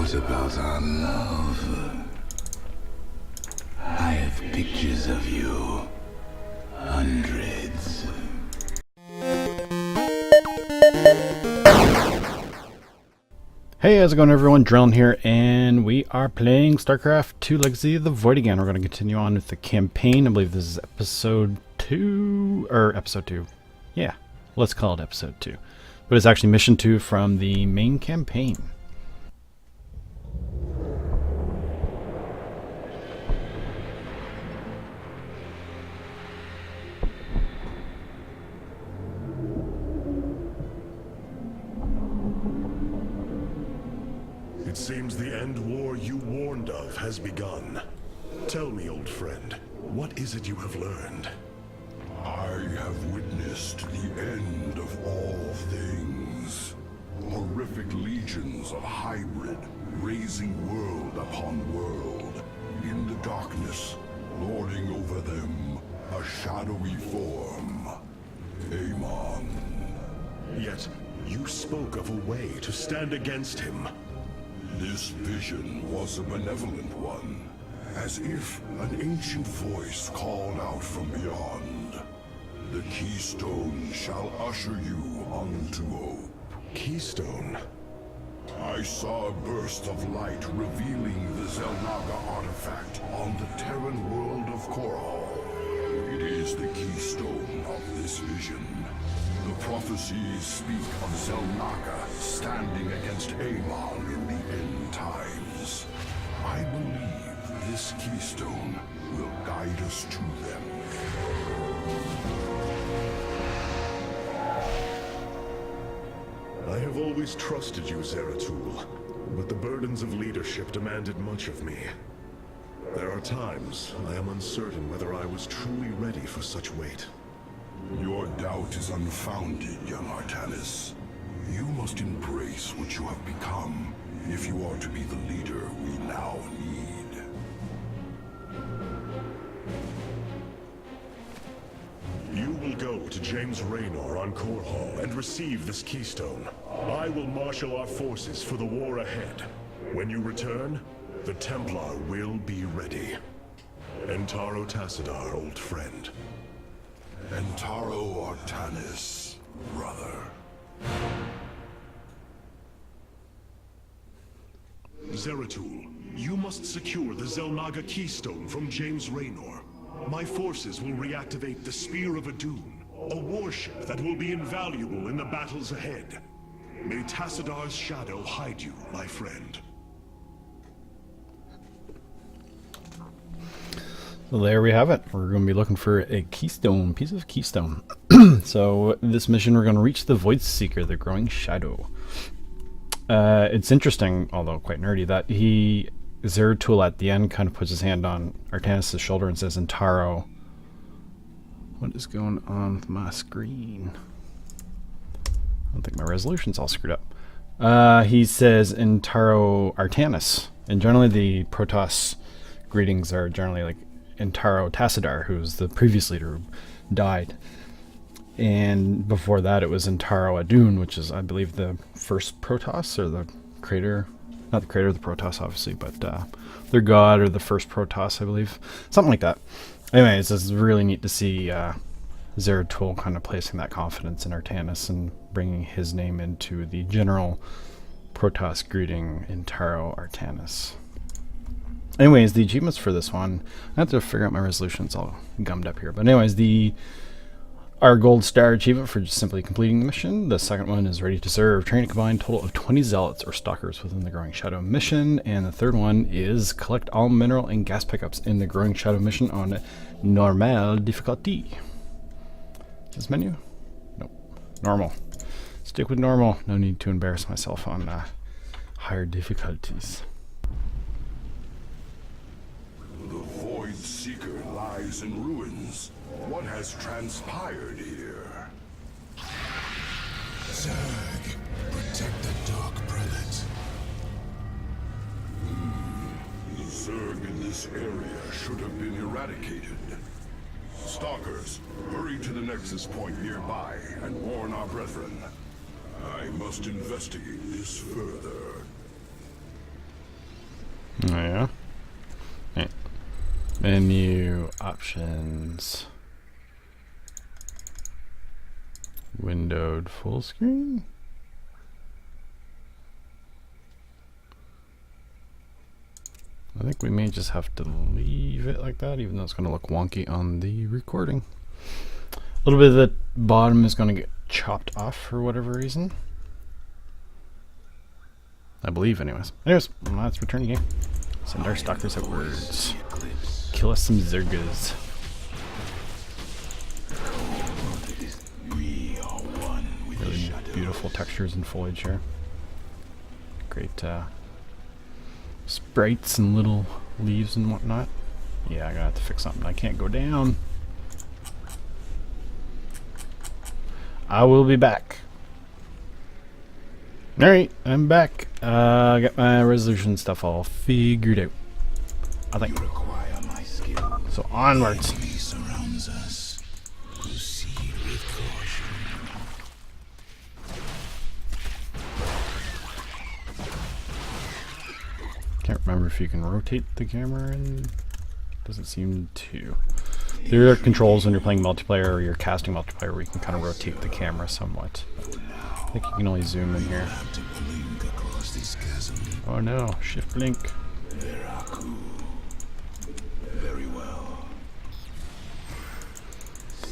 What about our love? I have pictures of you. Hundreds. Hey, how's it going everyone? Dreln here, and we are playing Starcraft 2 Legacy of the Void again. We're going to continue on with the campaign. I believe this is episode 2, or episode 2. Yeah, let's call it episode 2. But it's actually mission 2 from the main campaign. It seems the end war you warned of has begun. Tell me, old friend, what is it you have learned? I have witnessed the end of all things. Horrific legions of hybrid, raising world upon world. In the darkness, lording over them, a shadowy form. Amon. Yet, you spoke of a way to stand against him. This vision was a benevolent one, as if an ancient voice called out from beyond. The keystone shall usher you unto hope. Keystone? I saw a burst of light revealing the Xel'Naga artifact on the Terran world of Korhal. It is the keystone of this vision. The prophecies speak of Xel'Naga standing against Amon in the end times. I believe this keystone will guide us to them. I have always trusted you, Zeratul, but the burdens of leadership demanded much of me. There are times I am uncertain whether I was truly ready for such weight. Your doubt is unfounded, young Artanis. You must embrace what you have become if you are to be the leader we now need. You will go to James Raynor on Korhal and receive this keystone. I will marshal our forces for the war ahead. When you return, the Templar will be ready. Entaro Tassadar, old friend. Entaro Artanis, brother. Zeratul, you must secure the Xel'Naga keystone from James Raynor. My forces will reactivate the Spear of Adun, a warship that will be invaluable in the battles ahead. May Tassadar's shadow hide you, my friend. So there we have it. We're going to be looking for a keystone, piece of keystone. So this mission, we're going to reach the Void Seeker, the Growing Shadow. It's interesting, although quite nerdy, that Zeratul at the end kind of puts his hand on Artanis' shoulder and says, Entaro. What is going on with my screen? I don't think my resolution's all screwed up. He says Entaro Artanis. And generally the Protoss greetings are generally like Entaro Tassadar, who's the previous leader who died. And before that it was Entaro Adun, which is, I believe, the first Protoss, or the creator. Not the creator of the Protoss, obviously, but their god, or the first Protoss, I believe. Something like that. Anyways, it's really neat to see Zeratul kind of placing that confidence in Artanis and bringing his name into the general Protoss greeting, Entaro Artanis. Anyways, the achievements for this one, I have to figure out my resolution, it's all gummed up here. But anyways, our gold star achievement for just simply completing the mission. The second one is ready to serve. Train a combined total of 20 zealots or stalkers within the Growing Shadow mission. And the third one is collect all mineral and gas pickups in the Growing Shadow mission on normal difficulty. Is this menu? Nope. Normal. Stick with normal. No need to embarrass myself on higher difficulties. The Void Seeker lies in ruins. What has transpired here? Zerg, protect the Dark Prelate. The Zerg in this area should have been eradicated. Stalkers, hurry to the Nexus point nearby and warn our brethren. I must investigate this further. Oh yeah. Right. Menu options. Windowed full screen. I think we may just have to leave it like that, even though it's going to look wonky on the recording. A little bit of the bottom is going to get chopped off for whatever reason. I believe, anyways. Let's return the game. Send our stalkers outwards. Kill us some Zergas. Really beautiful textures and foliage here. Great sprites and little leaves and whatnot. Yeah, I gotta have to fix something. I can't go down. I will be back. Alright, I'm back. I got my resolution stuff all figured out, I think. So onwards. Can't remember if you can rotate the camera, and doesn't seem to. There are controls when you're playing multiplayer or you're casting multiplayer where you can kind of rotate the camera somewhat. I think you can only zoom in here. Oh no, shift blink. Very well.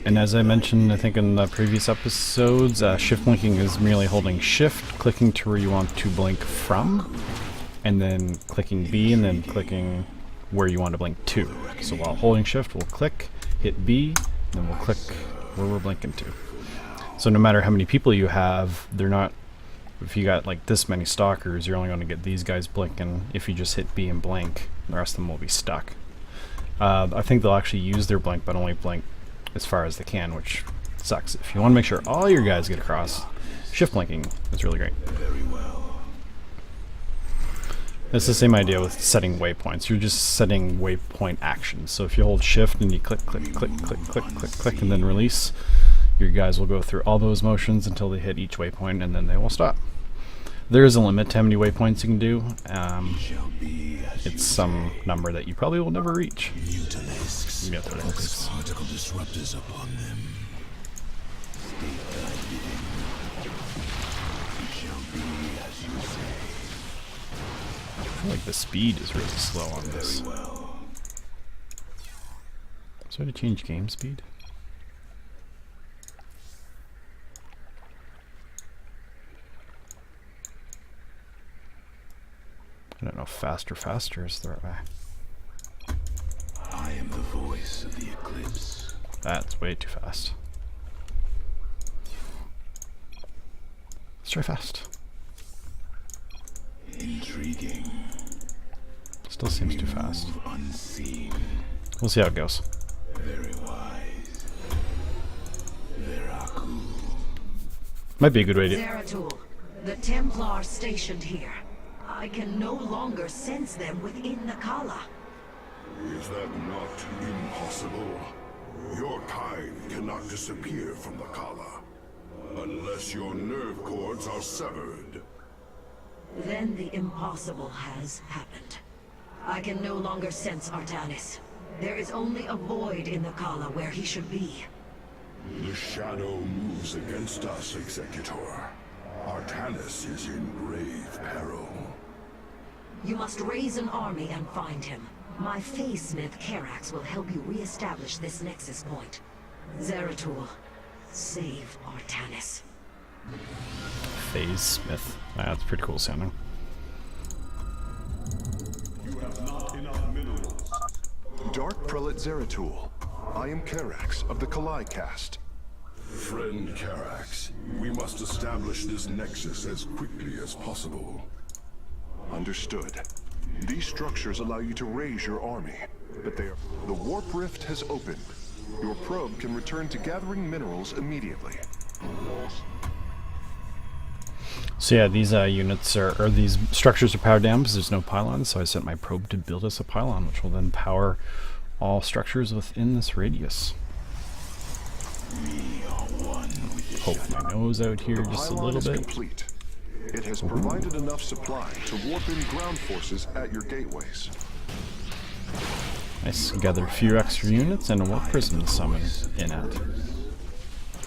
And as I mentioned, I think in the previous episodes, shift blinking is merely holding shift, clicking to where you want to blink from, and then clicking B, and then clicking where you want to blink to. So while holding shift, we'll click, hit B, then we'll click where we're blinking to. So no matter how many people you have, they're not, if you got like this many stalkers, you're only going to get these guys blinking. If you just hit B and blink, the rest of them will be stuck. I think they'll actually use their blink, but only blink as far as they can, which sucks. If you want to make sure all your guys get across, shift blinking is really great. Very well. It's the same idea with setting waypoints. You're just setting waypoint actions. So if you hold shift and you click, click, click, click, click, click, click, and then release, your guys will go through all those motions until they hit each waypoint, and then they will stop. There is a limit to how many waypoints you can do. It's some number that you probably will never reach. Mutalisks. Particle disruptors upon them. State thy bidding. It shall be as you say. I feel like the speed is really slow on this. Very well. So to change game speed? I don't know, faster is the right way. I am the voice of the eclipse. That's way too fast. Let's try fast. Intriguing. Still seems too fast. Move unseen. We'll see how it goes. Very wise. Veraku. Might be a good way to... Zeratul, the Templar stationed here. I can no longer sense them within the Kala. Is that not impossible? Your kind cannot disappear from the Kala, unless your nerve cords are severed. Then the impossible has happened. I can no longer sense Artanis. There is only a void in the Kala where he should be. The shadow moves against us, Executor. Artanis is in grave peril. You must raise an army and find him. My Phase-Smith Karax will help you re-establish this nexus point. Zeratul, save Artanis. Phase-Smith. That's pretty cool sounding. You have not enough minerals. Dark Prelate Zeratul. I am Karax of the Kalai caste. Friend Karax, we must establish this nexus as quickly as possible. Understood. These structures allow you to raise your army, but they are... The warp rift has opened. Your probe can return to gathering minerals immediately. So yeah, these units or these structures are powered down because there's no pylons, so I sent my probe to build us a pylon, which will then power all structures within this radius. We are one with the Poke my nose out here The just a pylon little is bit. complete. It has provided enough supply to warp in ground forces at your gateways. Nice. Gather a few extra units and a warp prism to summon in at.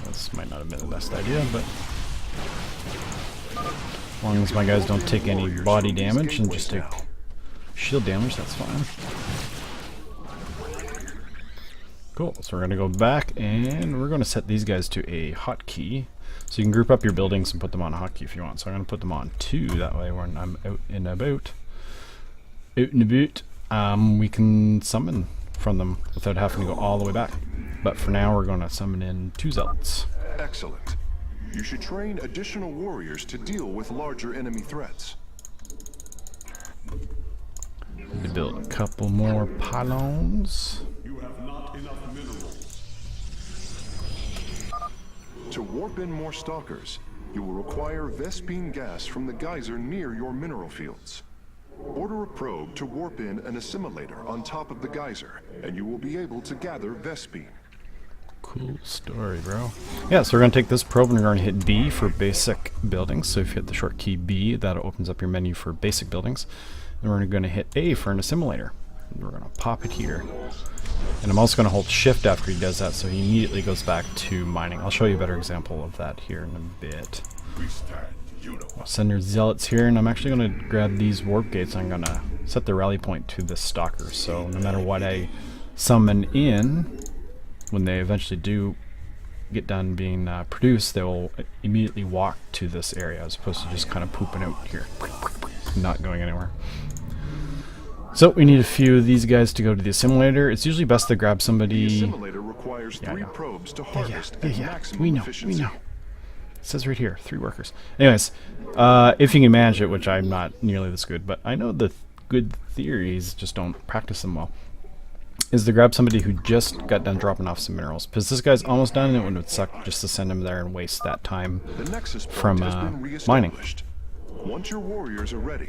This might not have been the best idea, but as long as my guys don't take any body damage and just take shield damage, that's fine. Cool, so we're going to go back and we're going to set these guys to a hotkey. So you can group up your buildings and put them on a hotkey if you want. So I'm going to put them on 2, that way when I'm out and about, we can summon from them without having to go all the way back. But for now we're going to summon in 2 zealots. Excellent. You should train additional warriors to deal with larger enemy threats. Need to build a couple more pylons. You have not enough minerals. To warp in more stalkers, you will require Vespene gas from the geyser near your mineral fields. Order a probe to warp in an assimilator on top of the geyser, and you will be able to gather Vespene. Cool story, bro. Yeah, so we're going to take this probe and we're going to hit B for basic buildings. So if you hit the short key B, that opens up your menu for basic buildings. And we're going to hit A for an assimilator. And we're going to pop it here. And I'm also going to hold shift after he does that, so he immediately goes back to mining. I'll show you a better example of that here in a bit. I'll send your zealots here, and I'm actually going to grab these warp gates. I'm going to set the rally point to the stalker, so no matter what I summon in, when they eventually do get done being produced, they will immediately walk to this area as opposed to just kind of pooping out here, not going anywhere. So we need a few of these guys to go to the assimilator. It's usually best to grab somebody. The assimilator requires 3 probes to harvest at maximum efficiency. We know. It says right here, 3 workers. Anyways, if you can manage it, which I'm not nearly this good, but I know the good theories, just don't practice them well, is to grab somebody who just got done dropping off some minerals. Because this guy's almost done, and it would suck just to send him there and waste that time from mining. Once your warriors are ready,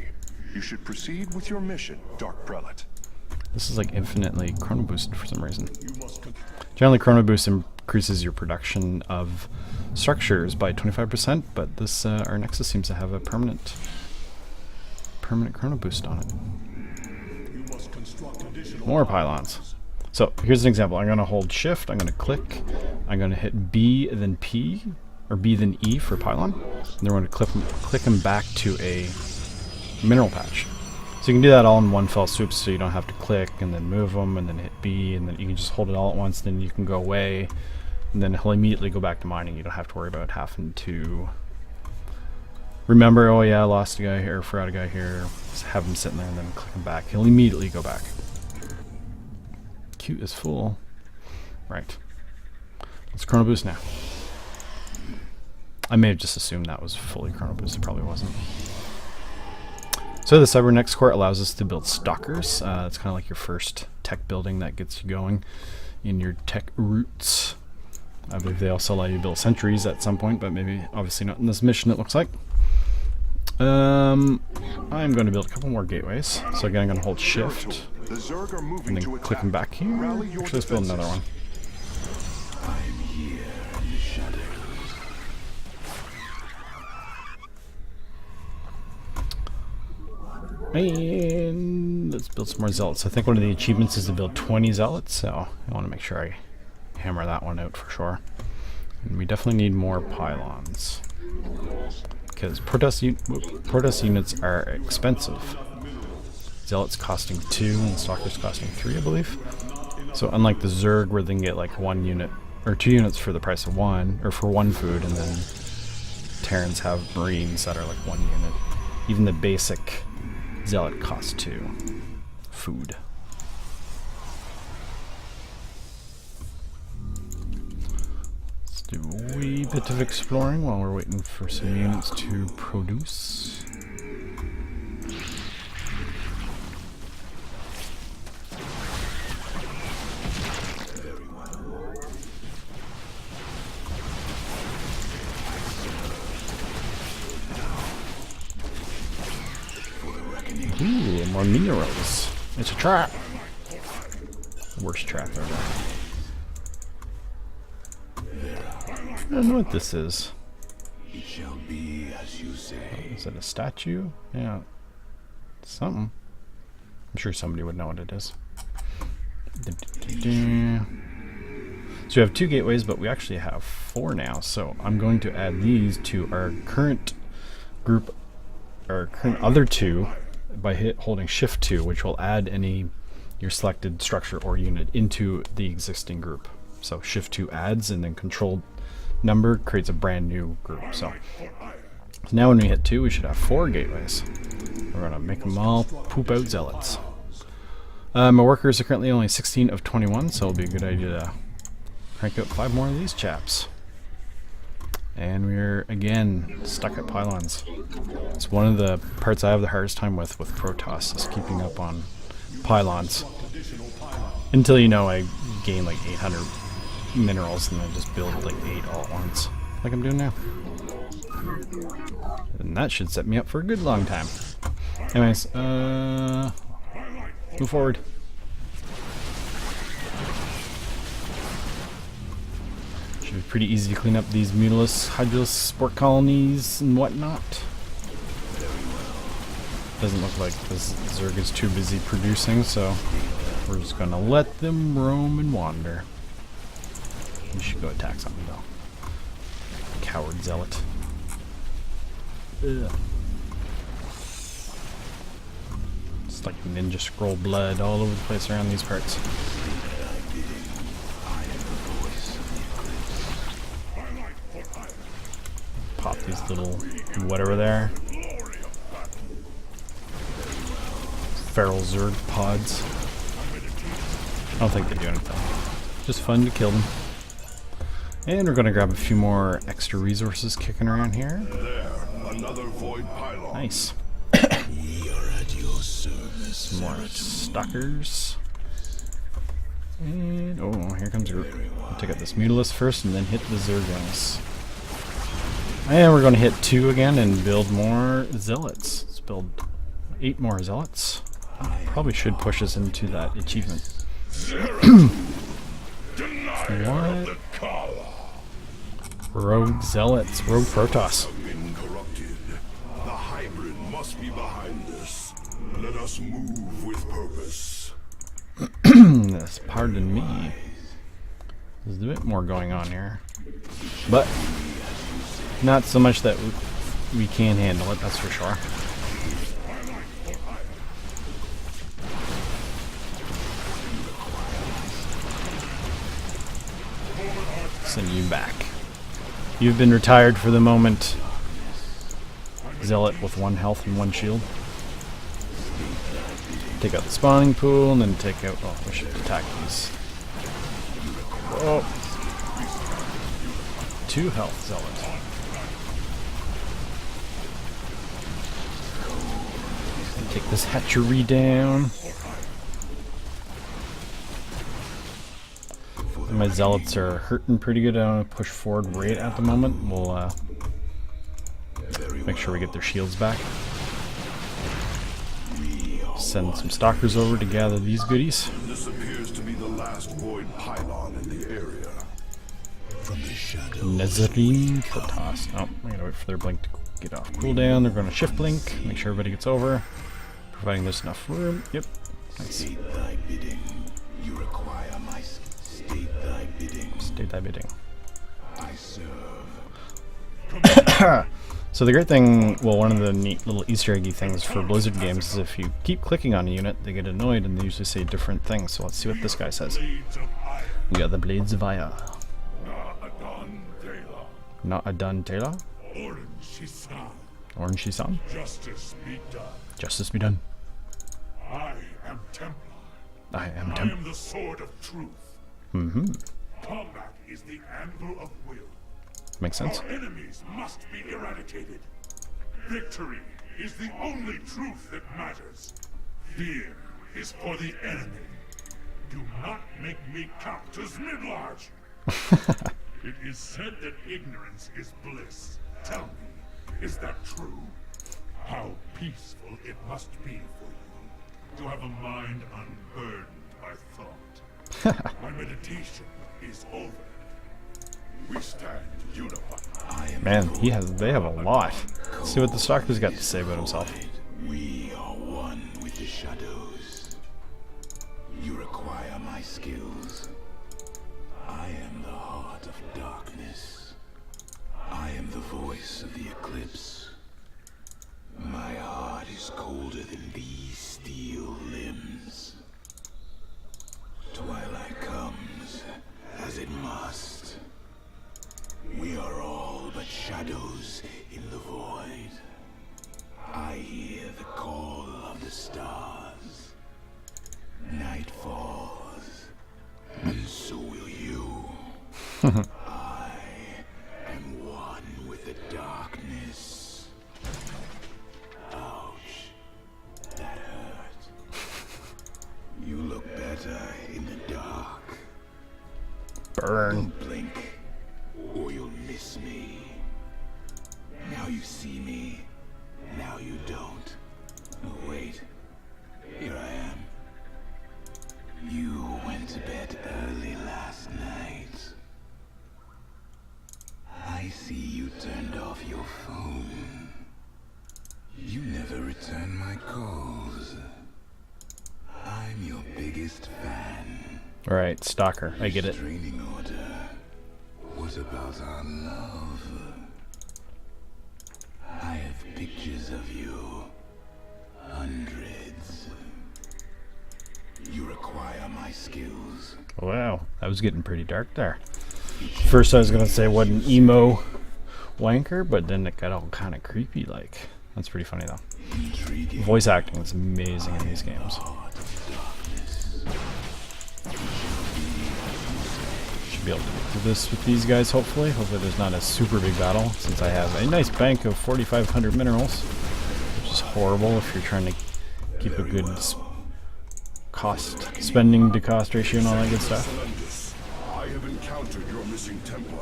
you should proceed with your mission, Dark Prelate. This is like infinitely chrono boosted for some reason. Generally, chrono boost increases your production of structures by 25%, but this our Nexus seems to have a permanent chrono boost on it. More pylons. So here's an example. I'm going to hold shift, I'm going to click, I'm going to hit B then P, or B then E for pylon, and then we're going to click them back to a mineral patch. So you can do that all in one fell swoop, so you don't have to click and then move them and then hit B, and then you can just hold it all at once, then you can go away, and then he'll immediately go back to mining. You don't have to worry about having to remember, oh yeah, I lost a guy here, forgot a guy here, just have him sitting there and then click him back. He'll immediately go back. Queue is full. Right. Let's chrono boost now. I may have just assumed that was fully chrono boosted, probably wasn't. So the Cybernex core allows us to build stalkers. It's kind of like your first tech building that gets you going in your tech roots. I believe they also allow you to build sentries at some point, but maybe obviously not in this mission, it looks like. I'm going to build a couple more gateways. So again, I'm going to hold shift and then click them back here. Actually, let's build another one. I'm here in the shadows. And let's build some more zealots. I think one of the achievements is to build 20 zealots, so I want to make sure I hammer that one out for sure. And we definitely need more pylons, because protest units are expensive. Zealots costing 2 and stalkers costing 3, I believe. So unlike the Zerg, where they can get like 1 unit or 2 units for the price of 1, or for 1 food, and then Terrans have Marines that are like 1 unit. Even the basic Zealot costs 2 food. Let's do a wee bit of exploring while we're waiting for some units to produce. Ooh, more minerals. It's a trap. Worst trap ever. I don't know what this is. It shall be as you say. Is it a statue? Yeah. Something. I'm sure somebody would know what it is. So we have 2 gateways, but we actually have 4 now. So I'm going to add these to our current group, our current other 2, by holding Shift 2, which will add your selected structure or unit into the existing group. So Shift 2 adds, and then Control number creates a brand new group. So now when we hit 2, we should have 4 gateways. We're gonna make them all poop out zealots. My workers are currently only 16 of 21, so it'll be a good idea to crank out 5 more of these chaps. And we're again stuck at pylons. It's one of the parts I have the hardest time with Protoss, is keeping up on pylons. Until I gain like 800 minerals and then just build like 8 all at once, like I'm doing now. And that should set me up for a good long time. Anyways, move forward. Should be pretty easy to clean up these mutilus, hydrolus, sport colonies and whatnot. Doesn't look like this Zerg is too busy producing, so we're just gonna let them roam and wander. We should go attack something though. Coward zealot. Ugh. It's like ninja scroll blood all over the place around these parts. Pop these little whatever there. Feral Zerg pods. I don't think they do anything. Just fun to kill them. And we're gonna grab a few more extra resources kicking around here. There, another void pylon. Nice. We are at your service. Some more stalkers. And oh, here comes a group. We'll take out this mutilus first and then hit the Zerglings. And we're gonna hit 2 again and build more zealots. Let's build 8 more zealots. Probably should push us into that achievement. What? Rogue zealots, rogue Protoss. Been corrupted. The hybrid must be behind this. Let us move with purpose. Yes, pardon me. There's a bit more going on here, but not so much that we can't handle it. That's for sure. Send you back. You've been retired for the moment. Zealot with 1 health and 1 shield. Take out the spawning pool and then take out... Oh, we should attack these. Oh. 2 health zealot. Take this hatchery down. My zealots are hurting pretty good. I want to push forward right at the moment. We'll make sure we get their shields back. Send some stalkers over to gather these goodies. This appears to be the last void pylon in the area. From the shadow. Nezarine Protoss. Oh, I gotta wait for their blink to get off cooldown. They're gonna shift blink, make sure everybody gets over. Providing there's enough room. Yep. Nice. State thy bidding. You require my state thy bidding. State thy bidding. I serve. So the great thing, well, one of the neat little Easter eggy things for Blizzard games is if you keep clicking on a unit, they get annoyed and they usually say different things. So let's see what this guy says. We got the Blades of Ire. Not a done Taylor. Orange Shisan. Justice be done. Justice be done. I am Templar. I am I Templar. am the sword of truth. Mm-hmm. Combat is the anvil of will. Makes sense. Our enemies must be eradicated. Victory is the only truth that matters. Fear is for the enemy. Do not make me count as mid-large. It is said that ignorance is bliss. Tell me, is that true? How peaceful it must be for you to have a mind unburdened by thought. My meditation is over. We stand unified. Man, they have a lot. Let's see what the Stalker's got to say about himself. We are one with the shadows. You require my skills. I am the heart of darkness. I am the voice of the eclipse. My heart is colder than these steel limbs. Twilight comes, as it must. We are all but shadows in the void. I hear the call of the stars. Night falls, and so will you. I am one with the darkness. Ouch. That hurt. You look better in the dark. Burn. Don't blink, or you'll miss me. Now you see me, now you don't. Oh, wait. Here I am. You went to bed early last night. I see you turned off your phone. You never return my calls. I'm your biggest fan. Alright, Stalker. I get it. Training order. What about our love? I have pictures of you. Hundreds. You require my skills. Wow, that was getting pretty dark there. First I was gonna say what an emo wanker, but then it got all kind of creepy like. That's pretty funny though. Intriguing. Voice acting is amazing in these games. Heart of darkness. Should be able to do this with these guys hopefully. Hopefully there's not a super big battle since I have a nice bank of 4,500 minerals, which is horrible if you're trying to keep a good cost, spending to cost ratio and all that good stuff. I have encountered your missing Templar.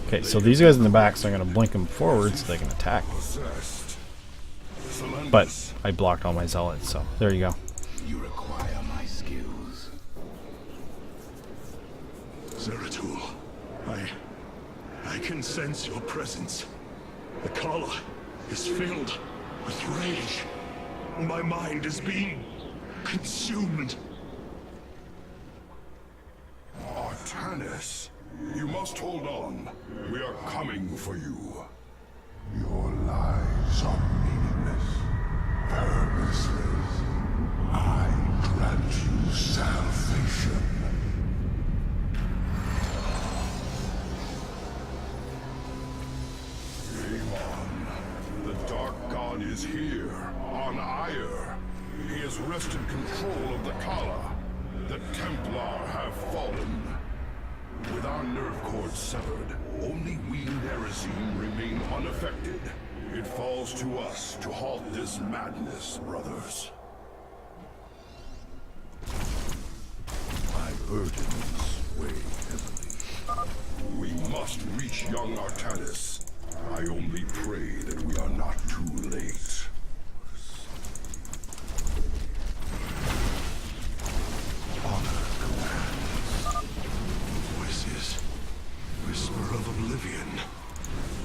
Okay, so these guys in the back, so I'm going to blink them forward so they can attack. Possessed. But I blocked all my zealots, so there you go. You require my skills. Zeratul, I can sense your presence. The Kala is filled with rage. My mind is being consumed. Artanis, you must hold on. We are coming for you. Your lies are meaningless, purposeless. I grant you salvation. Amon, the Dark God is here, on Ire. He has wrested control of the Kala. The Templar have fallen. With our nerve cords severed, only we Nerazim remain unaffected. It falls to us to halt this madness, brothers. My burdens weigh heavily. We must reach young Artanis. I only pray that we are not too late. Voices. Whisper of oblivion.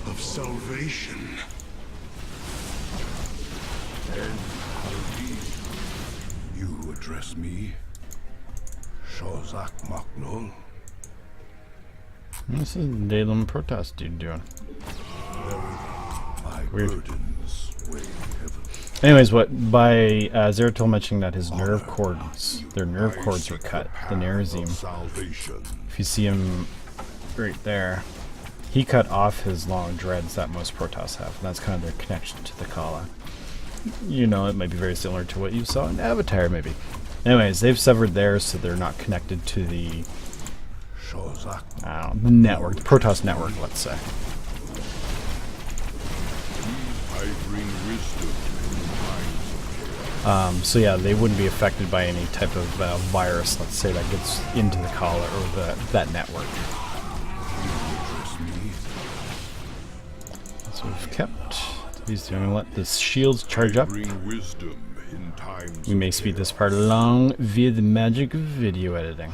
Of salvation. And you address me? Shozak Maknul? This is Dalem Protest dude doing. My Weird. burdens weigh heavily. Anyways, what by Zeratul mentioning that his nerve cords, their nerve I cords were seek the cut. The path of Nerazim. salvation. If you see him right there, he cut off his long dreads that most Protoss have, and that's kind of their connection to the Kala. You know, it might be very similar to what you saw in Avatar, maybe. Anyways, they've severed theirs, so they're not connected to the Shozak. the network, the Protoss network, let's say. I bring wisdom in times of So yeah, they wouldn't be affected by any type of virus, let's say, that gets into the Kala or that network. So we've kept these two. I'm gonna let the shields charge up. bring wisdom in times We may speed this part along via the magic of video editing.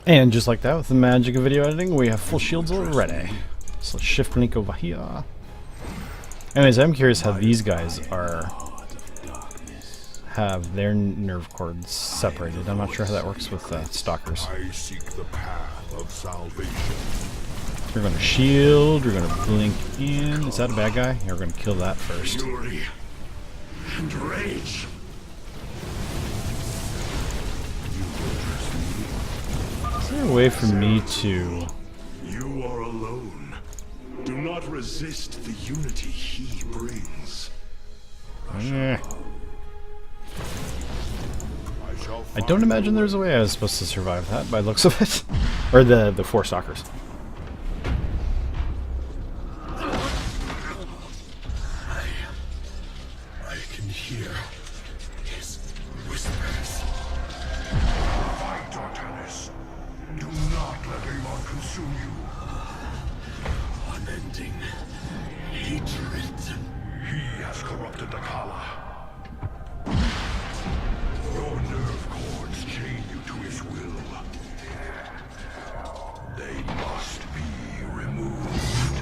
And just like that, with the magic of video editing, we have full shields already. So let's shift link over here. Anyways, I'm curious how these guys have their nerve cords separated. I'm not sure how that works with stalkers. I seek the path of salvation. We're going to shield, we're going to blink in. Is that a bad guy? Yeah, we're going to kill that first. Fury and rage. Is there a way for me to... You are alone. Do not resist the unity he brings. Eh. I don't imagine there's a way I was supposed to survive that by the looks of it. Or the 4 stalkers. I can hear his whispers. Fight, Artanis. Do not let Amon consume you. Unending hatred. He has corrupted the Kala. Your nerve cords chain you to his will. They must be removed.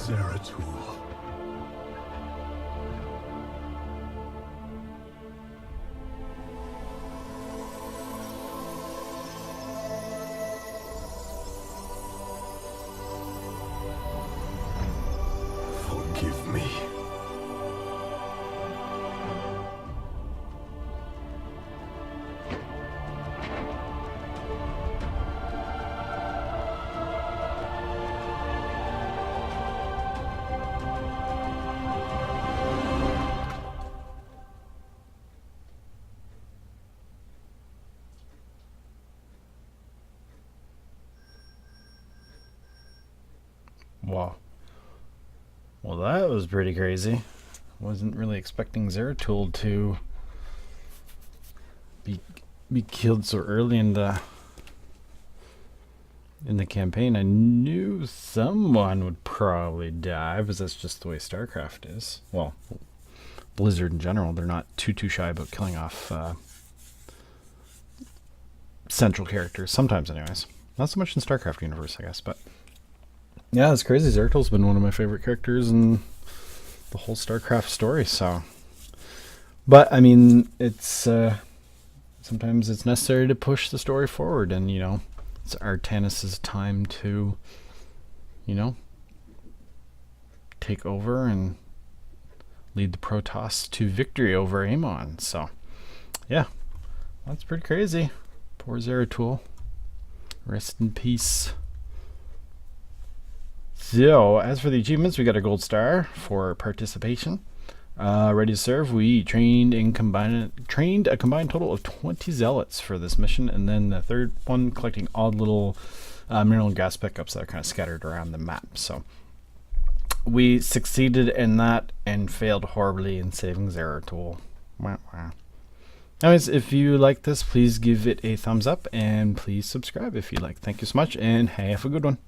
Zeratul. Forgive me. Wow. Well, that was pretty crazy. Wasn't really expecting Zeratul to be killed so early in the campaign. I knew someone would probably die, because that's just the way Starcraft is. Well, Blizzard in general, they're not too shy about killing off central characters. Sometimes, anyways. Not so much in Starcraft universe, I guess, but yeah, it's crazy. Zeratul's been one of my favorite characters in the whole Starcraft story, so. But, I mean, it's, sometimes it's necessary to push the story forward, and, you know, it's Artanis' time to, you know, take over and lead the Protoss to victory over Amon, so. Yeah, that's pretty crazy. Poor Zeratul. Rest in peace, So, as for the achievements, we got a gold star for participation. Ready to serve. We trained a combined total of 20 zealots for this mission, and then the third one collecting odd little mineral and gas pickups that are kind of scattered around the map. So we succeeded in that and failed horribly in saving Zeratul. Wow. Anyways, if you like this, please give it a thumbs up and please subscribe if you like. Thank you so much and have a good one.